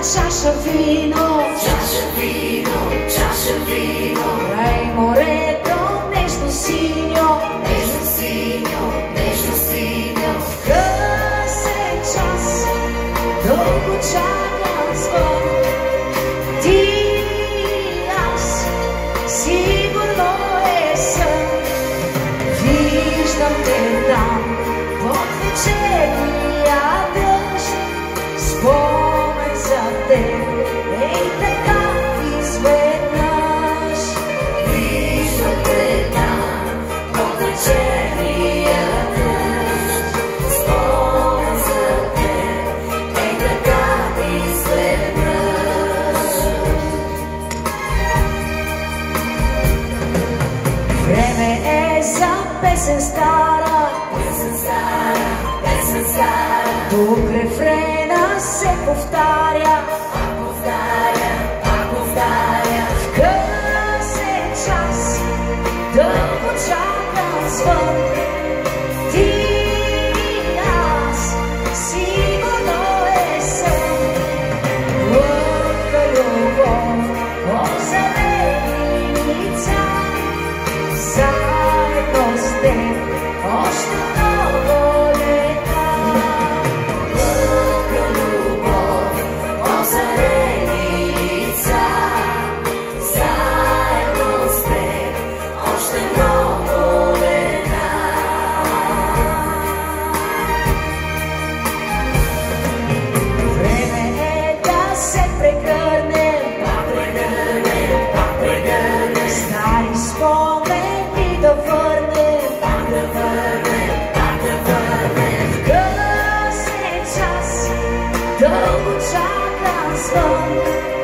čaša vino, kraj morето, нежно синьо, късен час, дълго чакан звън. Ти и аз, сигурно е сън. Виждам те там, под вечерния дъжд, спомен за теб, ей така изведнъж. Виждам те там, под вечерния дъжд, спомен за теб, ей така изведнъж. Време е за песен стара, тук рефрена се повтаря, в късен час, дълго чакан звън. Ти и аз, сигурно е сън. Лъка любов, озарени лица, заедно с теб още много лета. Лъка любов, озарени лица, заедно с теб още много лета. Време е да се прегърнем, стари спомени да върнем, в късен час, дълго чакан звън.